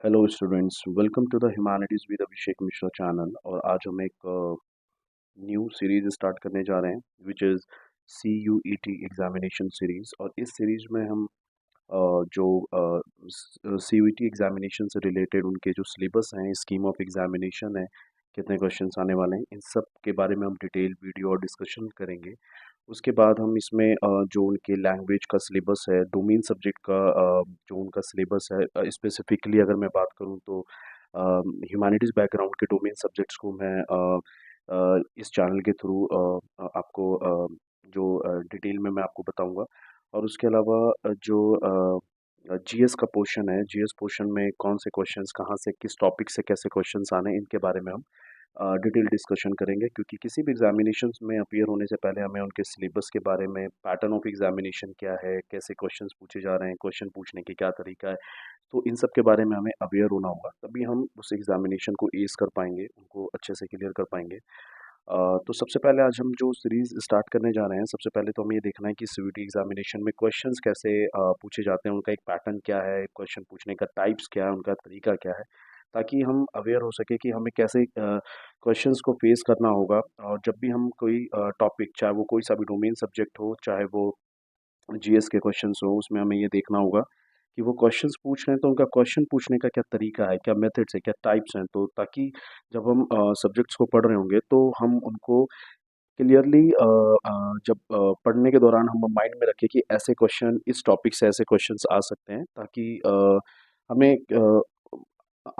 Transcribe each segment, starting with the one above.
Hello students, welcome to the humanities with Abhishek Mishra channel. और आज हम एक न्यू सीरीज स्टार्ट करने जा रहे हैं which is CUET examination series. और इस सीरीज में हम जो CUET एग्जामिनेशन से रिलेटेड उनके जो सिलेबस हैं, स्कीम ऑफ एग्जामिनेशन है, कितने क्वेश्चंस आने वाले हैं, इन सब के बारे में हम डिटेल वीडियो और डिस्कशन करेंगे। उसके बाद हम इसमें जो उनके लैंग्वेज का सिलेबस है, डोमेन सब्जेक्ट का जो उनका सिलेबस है, स्पेसिफिकली अगर मैं बात करूं तो ह्यूमैनिटीज़ बैकग्राउंड के डोमेन सब्जेक्ट्स को मैं इस चैनल के थ्रू आपको जो डिटेल में मैं आपको बताऊंगा। और उसके अलावा जो जीएस का पोर्शन है, जीएस पोर्शन में कौन से क्वेश्चंस कहाँ से किस टॉपिक से कैसे क्वेश्चंस आने हैं, इनके बारे में हम डिटेल डिस्कशन करेंगे। क्योंकि किसी भी एग्जामिनेशंस में अपीयर होने से पहले हमें उनके सिलेबस के बारे में, पैटर्न ऑफ एग्जामिनेशन क्या है, कैसे क्वेश्चंस पूछे जा रहे हैं, क्वेश्चन पूछने की क्या तरीका है, तो इन सब के बारे में हमें अवेयर होना होगा। तभी हम उस एग्जामिनेशन को एस कर पाएंगे, उनको अच्छे से क्लियर कर पाएंगे। तो सबसे पहले आज हम जो सीरीज़ स्टार्ट करने जा रहे हैं, सबसे पहले तो हमें ये देखना है कि सीयूईटी एग्जामिनेशन में क्वेश्चंस कैसे पूछे जाते हैं, उनका एक पैटर्न क्या है, क्वेश्चन पूछने का टाइप्स क्या है, उनका तरीका क्या है, ताकि हम अवेयर हो सके कि हमें कैसे क्वेश्चंस को फेस करना होगा। और जब भी हम कोई टॉपिक, चाहे वो कोई सा भी डोमेन सब्जेक्ट हो, चाहे वो जीएस के क्वेश्चंस हो, उसमें हमें ये देखना होगा कि वो क्वेश्चंस पूछ रहे हैं तो उनका क्वेश्चन पूछने का क्या तरीका है, क्या मेथड्स है, क्या टाइप्स हैं, तो ताकि जब हम सब्जेक्ट्स को पढ़ रहे होंगे तो हम उनको क्लियरली जब पढ़ने के दौरान हम माइंड में रखें कि ऐसे क्वेश्चन, इस टॉपिक से ऐसे क्वेश्चंस आ सकते हैं, ताकि हमें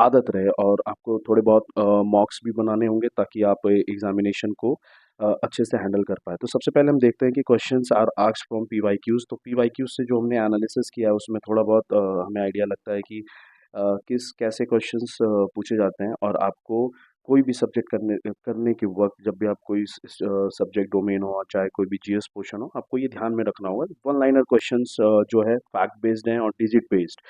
आदत रहे। और आपको थोड़े बहुत मॉक्स भी बनाने होंगे ताकि आप एग्जामिनेशन को अच्छे से हैंडल कर पाए। तो सबसे पहले हम देखते हैं कि questions are asked from PYQs. तो पीवाईक्यूज से जो हमने एनालिसिस किया है उसमें थोड़ा बहुत हमें आइडिया लगता है कि किस कैसे क्वेश्चंस पूछे जाते हैं। और आपको कोई भी सब्जेक्ट करने करने के वक्त, जब भी आप कोई सब्जेक्ट डोमेन हो, चाहे कोई भी जीएस पोर्शन हो, आपको ये ध्यान में रखना होगा। वन लाइनर क्वेश्चंस जो है फैक्ट बेस्ड हैं और digit based.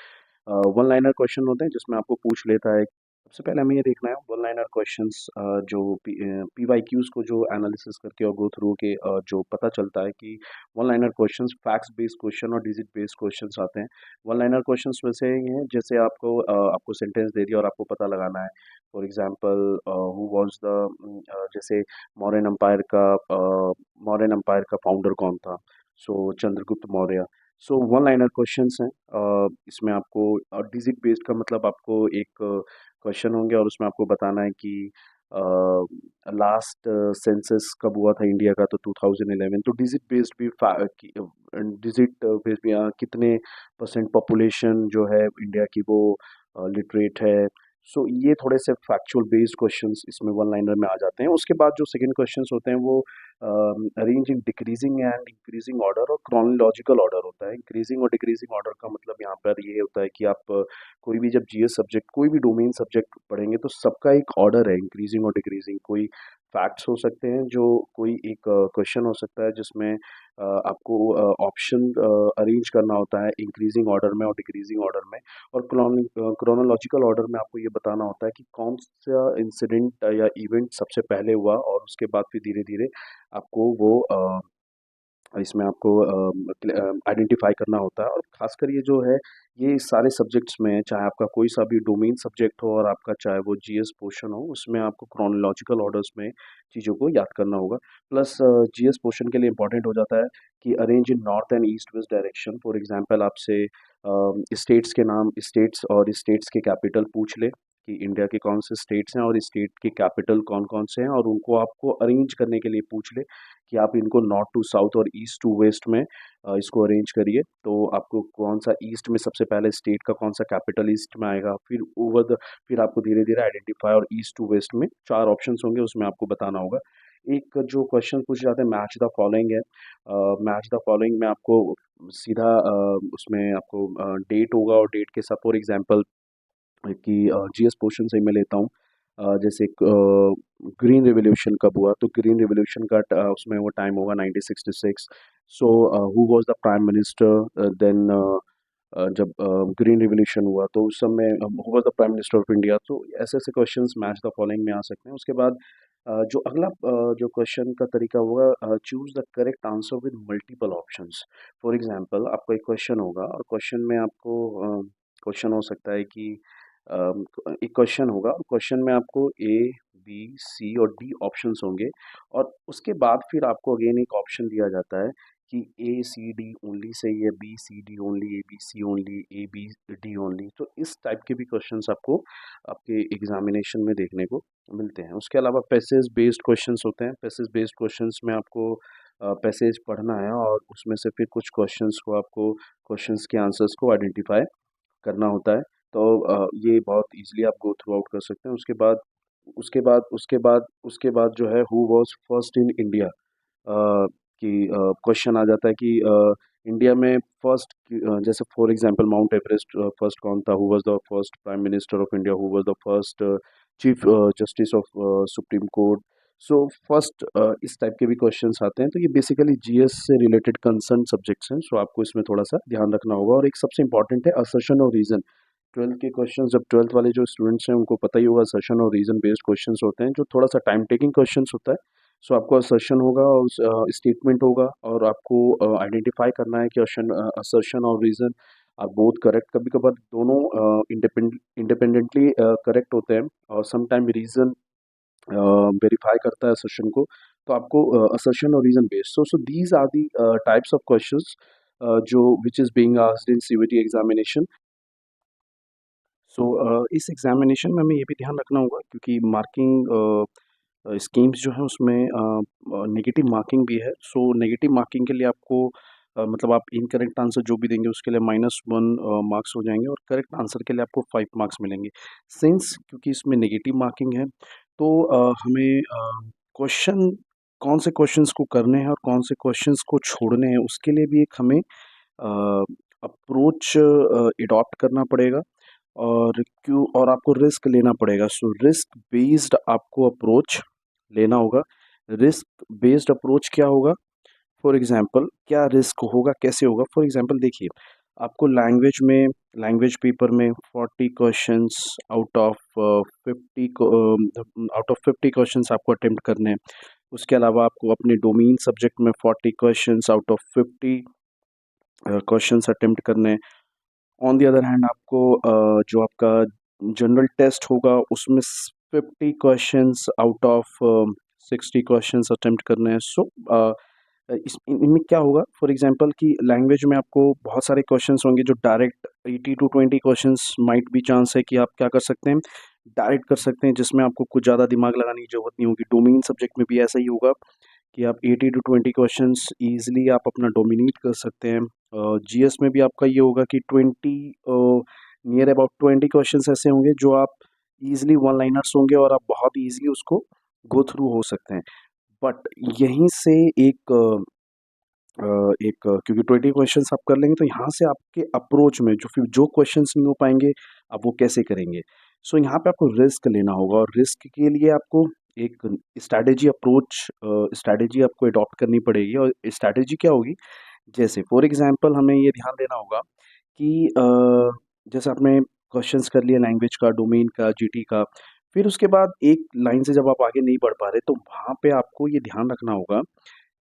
One liner question होते हैं जिसमें आपको पूछ लेता है। सबसे पहले हमें ये देखना है वन लाइनर क्वेश्चंस जो पीवाईक्यूज को जो एनालिसिस करके और गो थ्रू के जो पता चलता है कि one liner questions facts based question और डिजिट बेस्ड क्वेश्चंस आते हैं। वन लाइनर क्वेश्चंस वैसे ही हैं जैसे आपको सेंटेंस दे दिया और आपको पता लगाना है। For example, who was the, जैसे मौर्यन एम्पायर का फाउंडर कौन था, so Chandragupta Maurya. So one liner questions हैं। इसमें आपको डिजिट बेस्ड का मतलब, आपको एक क्वेश्चन होंगे और उसमें आपको बताना है कि लास्ट सेंसस कब हुआ था इंडिया का, तो 2011। तो डिजिट बेस्ड भी डिजिट बेस्ड भी कितने परसेंट पॉपुलेशन जो है इंडिया की वो लिटरेट है। सो ये थोड़े से फैक्चुअल बेस्ड क्वेश्चंस इसमें वन लाइनर में आ जाते हैं। उसके बाद जो सेकंड क्वेश्चंस होते हैं वो arrange in decreasing and increasing order और क्रोनोलॉजिकल ऑर्डर होता है। इंक्रीजिंग और डिक्रीजिंग ऑर्डर का मतलब यहाँ पर ये होता है कि आप कोई भी जब जीएस सब्जेक्ट, कोई भी डोमेन सब्जेक्ट पढ़ेंगे तो सबका एक ऑर्डर है, इंक्रीजिंग और डिक्रीजिंग। कोई फैक्ट्स हो सकते हैं, जो कोई एक क्वेश्चन हो सकता है जिसमें आपको ऑप्शन अरेंज करना होता है इंक्रीजिंग ऑर्डर में और डिक्रीजिंग ऑर्डर में। और क्रोनोलॉजिकल ऑर्डर में आपको ये बताना होता है कि कौन सा इंसिडेंट या इवेंट सबसे पहले हुआ, और उसके बाद फिर धीरे धीरे आपको वो इसमें आपको आइडेंटिफाई करना होता है। और खासकर ये जो है, ये सारे सब्जेक्ट्स में, चाहे आपका कोई सा भी डोमेन सब्जेक्ट हो और आपका चाहे वो जीएस पोर्शन हो, उसमें आपको क्रोनोलॉजिकल ऑर्डर्स में चीज़ों को याद करना होगा। प्लस जीएस पोर्शन के लिए इंपॉर्टेंट हो जाता है कि arrange in north and east west direction. For example, आपसे स्टेट्स के नाम, स्टेट्स और स्टेट्स के कैपिटल पूछ ले कि इंडिया के कौन से स्टेट्स हैं और स्टेट के कैपिटल कौन कौन से हैं, और उनको आपको अरेंज करने के लिए पूछ ले कि आप इनको नॉर्थ टू साउथ और ईस्ट टू वेस्ट में इसको अरेंज करिए। तो आपको कौन सा ईस्ट में सबसे पहले स्टेट का कौन सा कैपिटल ईस्ट में आएगा, फिर आपको धीरे धीरे आइडेंटिफाई, और ईस्ट टू वेस्ट में चार ऑप्शंस होंगे, उसमें आपको बताना होगा। एक जो क्वेश्चन पूछे जाते हैं मैच द फॉलोइंग है। मैच द फॉलोइंग में आपको सीधा उसमें आपको डेट होगा, और डेट के साथ, फॉर एग्जांपल कि जीएस पोर्शन से ही मैं लेता हूँ। जैसे ग्रीन रिवॉल्यूशन कब हुआ, तो ग्रीन रिवॉल्यूशन का उसमें वो टाइम होगा 1966। So who was the prime minister then, जब ग्रीन रिवॉल्यूशन हुआ तो उस समय who was the prime minister of India. तो ऐसे ऐसे क्वेश्चंस मैच द फॉलोइंग में आ सकते हैं। उसके बाद जो अगला जो क्वेश्चन का तरीका होगा, choose the correct answer with multiple options. For example, आपको एक क्वेश्चन होगा और क्वेश्चन में आपको क्वेश्चन हो सकता है कि एक क्वेश्चन होगा, क्वेश्चन में आपको ए, बी, सी और डी ऑप्शंस होंगे और उसके बाद फिर आपको अगेन एक ऑप्शन दिया जाता है कि ए सी डी ओनली सही है, B C D only, A B C only, A B D only. तो इस टाइप के भी क्वेश्चंस आपको आपके एग्जामिनेशन में देखने को मिलते हैं। उसके अलावा पैसेज बेस्ड क्वेश्चंस होते हैं। पैसेज बेस्ड क्वेश्चंस में आपको पैसेज पढ़ना है और उसमें से फिर कुछ क्वेश्चंस को आपको क्वेश्चंस के आंसर्स को आइडेंटिफाई करना होता है। तो ये बहुत ईज़िली आप गो थ्रू आउट कर सकते हैं। उसके बाद जो है who was first in India कि क्वेश्चन आ जाता है कि इंडिया में फर्स्ट जैसे for example mount Everest first कौन था, who was the first prime minister of India, who was the first chief justice of supreme court. So first इस type के भी क्वेश्चंस आते हैं। तो ये बेसिकली जीएस से रिलेटेड कंसर्न सब्जेक्ट्स हैं। सो आपको इसमें थोड़ा सा ध्यान रखना होगा। और एक सबसे इंपॉर्टेंट है असर्शन और रीज़न। 12th के क्वेश्चंस, जब 12th वाले जो स्टूडेंट्स हैं उनको पता ही होगा असर्शन और रीज़न बेस्ड क्वेश्चंस होते हैं जो थोड़ा सा टाइम टेकिंग क्वेश्चंस होता है। सो आपको असर्शन होगा और स्टेटमेंट होगा और आपको आइडेंटिफाई करना है कि असर्शन और रीज़न आर बोथ करेक्ट। कभी कभार दोनों इंडिपेंडेंटली करेक्ट होते हैं और समटाइम रीज़न वेरीफाई करता है असर्शन को। तो आपको असर्शन और reason based so these are the types of questions जो which is being asked in CUET examination. इस एग्जामिनेशन में हमें ये भी ध्यान रखना होगा क्योंकि मार्किंग स्कीम्स जो हैं उसमें नेगेटिव मार्किंग भी है। सो नेगेटिव मार्किंग के लिए आपको मतलब आप इनकरेक्ट आंसर जो भी देंगे उसके लिए -1 मार्क्स हो जाएंगे और करेक्ट आंसर के लिए आपको 5 मार्क्स मिलेंगे। सिंस क्योंकि इसमें नेगेटिव मार्किंग है तो हमें क्वेश्चन कौन से क्वेश्चंस को करने हैं और कौन से क्वेश्चंस को छोड़ने हैं उसके लिए भी एक हमें अप्रोच एडॉप्ट करना पड़ेगा और आपको रिस्क लेना पड़ेगा। सो रिस्क बेस्ड आपको अप्रोच लेना होगा। रिस्क बेस्ड अप्रोच क्या होगा? फॉर एग्जांपल क्या रिस्क होगा, कैसे होगा? फॉर एग्जांपल देखिए, आपको लैंग्वेज पेपर में 40 क्वेश्चंस आउट ऑफ 50 क्वेश्चंस आपको अटेम्प्ट करने हैं। उसके अलावा आपको अपने डोमेन सब्जेक्ट में 40 questions out of 50 questions attempt करने हैं। ऑन द अदर हैंड आपको जो आपका जनरल टेस्ट होगा उसमें 50 questions out of 60 questions attempt करने हैं। सो इनमें क्या होगा, फॉर एग्जांपल कि लैंग्वेज में आपको बहुत सारे क्वेश्चंस होंगे जो डायरेक्ट 80 टू 20 क्वेश्चंस माइट भी चांस है कि आप क्या कर सकते हैं, डायरेक्ट कर सकते हैं जिसमें आपको कुछ ज़्यादा दिमाग लगाने की ज़रूरत नहीं होगी। डोमेन सब्जेक्ट में भी ऐसा ही होगा कि आप 80 टू 20 क्वेश्चंस ईजिली आप अपना डोमिनेट कर सकते हैं। जीएस में भी आपका ये होगा कि 20 नियर अबाउट 20 क्वेश्चंस ऐसे होंगे जो आप ईजिली वन लाइनर्स होंगे और आप बहुत ईजिली उसको गो थ्रू हो सकते हैं। बट यहीं से क्योंकि 20 क्वेश्चंस आप कर लेंगे तो यहाँ से आपके अप्रोच में जो क्वेश्चंस नहीं हो पाएंगे आप वो कैसे करेंगे। सो यहाँ पे आपको रिस्क लेना होगा और रिस्क के लिए आपको एक स्ट्रैटेजी आपको अडॉप्ट करनी पड़ेगी। और स्ट्रैटेजी क्या होगी, जैसे फॉर एग्जांपल हमें ये ध्यान देना होगा कि जैसे आपने क्वेश्चंस कर लिया लैंग्वेज का, डोमेन का, जीटी का, फिर उसके बाद एक लाइन से जब आप आगे नहीं बढ़ पा रहे तो वहाँ पे आपको ये ध्यान रखना होगा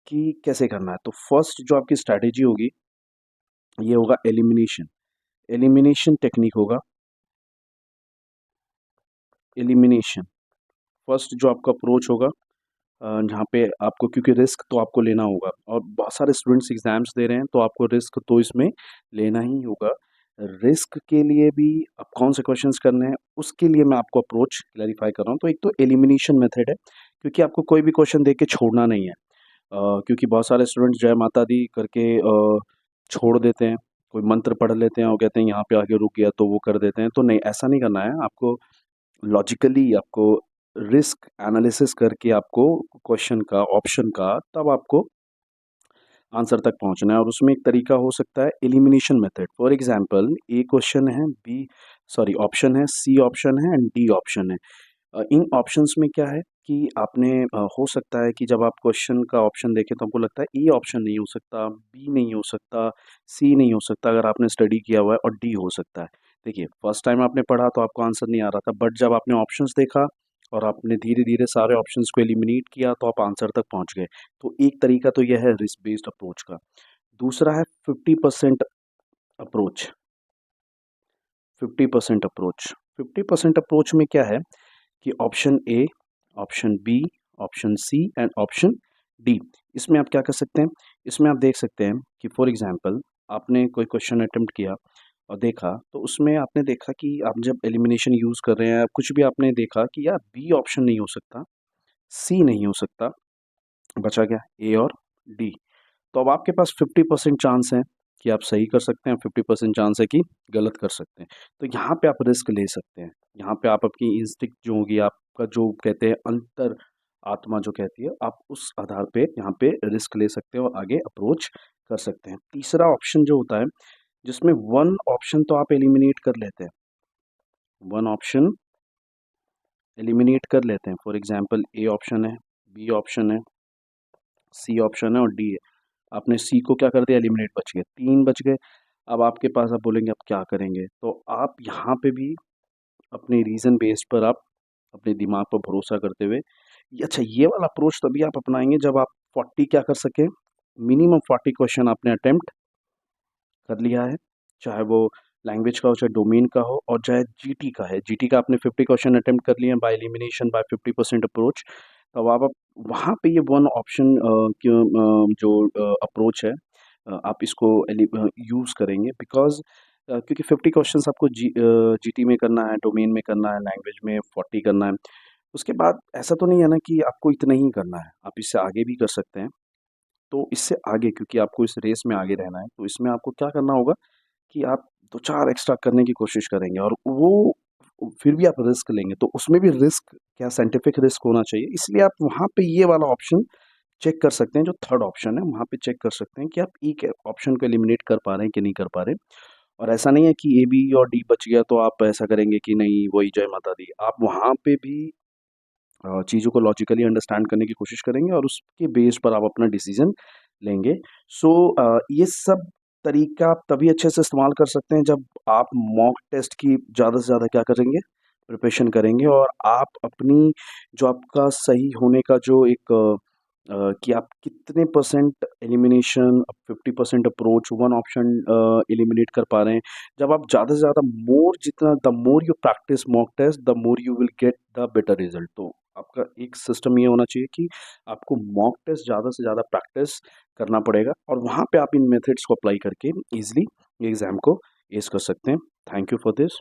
कि कैसे करना है। तो फर्स्ट जो आपकी स्ट्रैटेजी होगी ये होगा एलिमिनेशन। एलिमिनेशन टेक्निक होगा। एलिमिनेशन फर्स्ट जो आपका अप्रोच होगा जहाँ पे आपको, क्योंकि रिस्क तो आपको लेना होगा और बहुत सारे स्टूडेंट्स एग्जाम्स दे रहे हैं तो आपको रिस्क तो इसमें लेना ही होगा। रिस्क के लिए भी अब कौन से क्वेश्चंस करने हैं उसके लिए मैं आपको अप्रोच क्लैरिफाई कर रहा हूँ। तो एक तो एलिमिनेशन मेथड है क्योंकि आपको कोई भी क्वेश्चन देख के छोड़ना नहीं है। क्योंकि बहुत सारे स्टूडेंट्स जय माता दी करके छोड़ देते हैं, कोई मंत्र पढ़ लेते हैं और कहते हैं यहाँ पे आगे रुक गया तो वो कर देते हैं। तो नहीं, ऐसा नहीं करना है आपको। लॉजिकली आपको रिस्क एनालिसिस करके आपको क्वेश्चन का, ऑप्शन का, तब आपको आंसर तक पहुंचना है। और उसमें एक तरीका हो सकता है elimination method. For example A question है, ऑप्शन है, सी ऑप्शन है एंड डी ऑप्शन है। इन ऑप्शंस में क्या है कि आपने हो सकता है कि जब आप क्वेश्चन का ऑप्शन देखें तो आपको लगता है ए ऑप्शन नहीं हो सकता, बी नहीं हो सकता, सी नहीं हो सकता अगर आपने स्टडी किया हुआ है, और डी हो सकता है। देखिए, फर्स्ट टाइम आपने पढ़ा तो आपको आंसर नहीं आ रहा था, बट जब आपने ऑप्शंस देखा और आपने धीरे धीरे सारे ऑप्शंस को एलिमिनेट किया तो आप आंसर तक पहुंच गए। तो एक तरीका तो यह है रिस्क बेस्ड अप्रोच का। दूसरा है 50% अप्रोच। 50% अप्रोच 50% अप्रोच में क्या है कि option A, option B, option C and option D. इसमें आप क्या कर सकते हैं, इसमें आप देख सकते हैं कि फॉर एग्जांपल आपने कोई क्वेश्चन अटेम्प्ट किया और देखा, तो उसमें आपने देखा कि आप जब एलिमिनेशन यूज़ कर रहे हैं, कुछ भी आपने देखा कि यार बी ऑप्शन नहीं हो सकता, सी नहीं हो सकता, बचा क्या ए और डी। तो अब आपके पास 50% चांस है कि आप सही कर सकते हैं, 50% चांस है कि गलत कर सकते हैं। तो यहाँ पे आप रिस्क ले सकते हैं। यहाँ पे आप अपनी इंस्टिंक्ट जो होगी, आपका जो कहते हैं अंतर आत्मा जो कहती है, आप उस आधार पे यहाँ पे रिस्क ले सकते हैं और आगे अप्रोच कर सकते हैं। तीसरा ऑप्शन जो होता है, जिसमें वन ऑप्शन तो आप एलिमिनेट कर लेते हैं, वन ऑप्शन एलिमिनेट कर लेते हैं। फॉर एग्जाम्पल ए ऑप्शन है, बी ऑप्शन है, सी ऑप्शन है और डी है। आपने सी को क्या कर दिया, एलिमिनेट, बच गए, 3 बच गए। अब आपके पास, आप बोलेंगे अब क्या करेंगे, तो आप यहाँ पे भी अपने रीज़न बेस्ड पर आप अपने दिमाग पर भरोसा करते हुए अच्छा ये वाला अप्रोच तभी आप अपनाएंगे जब आप 40 क्या कर सकें, मिनिमम 40 क्वेश्चन आपने अटेम्प्ट कर लिया है, चाहे वो लैंग्वेज का हो, चाहे डोमेन का हो, और चाहे जीटी का है, जीटी का आपने 50 क्वेश्चन अटेम्प्ट कर लिए हैं बाय एलिमिनेशन बाय 50% अप्रोच। तब आप वहाँ पे ये वन ऑप्शन जो अप्रोच है, आप इसको यूज़ करेंगे, बिकॉज क्योंकि 50 क्वेश्चंस आपको जीटी में करना है, डोमेन में करना है, लैंग्वेज में 40 करना है। उसके बाद ऐसा तो नहीं है ना कि आपको इतना ही करना है, आप इससे आगे भी कर सकते हैं। तो इससे आगे, क्योंकि आपको इस रेस में आगे रहना है, तो इसमें आपको क्या करना होगा कि आप 2-4 एक्स्ट्रा करने की कोशिश करेंगे, और वो फिर भी आप रिस्क लेंगे, तो उसमें भी रिस्क क्या साइंटिफिक रिस्क होना चाहिए। इसलिए आप वहाँ पे ये वाला ऑप्शन चेक कर सकते हैं, जो थर्ड ऑप्शन है, वहाँ पे चेक कर सकते हैं कि आप ई के ऑप्शन को एलिमिनेट कर पा रहे हैं कि नहीं कर पा रहे हैं। और ऐसा नहीं है कि ए, बी और डी बच गया तो आप ऐसा करेंगे कि नहीं वही जय माता दी। आप वहाँ पे भी चीज़ों को लॉजिकली अंडरस्टैंड करने की कोशिश करेंगे और उसके बेस पर आप अपना डिसीजन लेंगे। सो ये सब तरीका आप तभी अच्छे से इस्तेमाल कर सकते हैं जब आप मॉक टेस्ट की ज़्यादा से ज़्यादा क्या करेंगे, प्रिपरेशन करेंगे, और आप अपनी जो आपका सही होने का जो एक कि आप कितने percent elimination, 50% approach, one option eliminate कर पा रहे हैं। जब आप ज़्यादा से ज़्यादा मोर, जितना the more you practice mock test, the more you will get the better result. तो आपका एक सिस्टम ये होना चाहिए कि आपको मॉक टेस्ट ज़्यादा से ज़्यादा प्रैक्टिस करना पड़ेगा, और वहाँ पे आप इन मेथड्स को अप्लाई करके ईजिली एग्ज़ाम को एस कर सकते हैं। Thank you for this.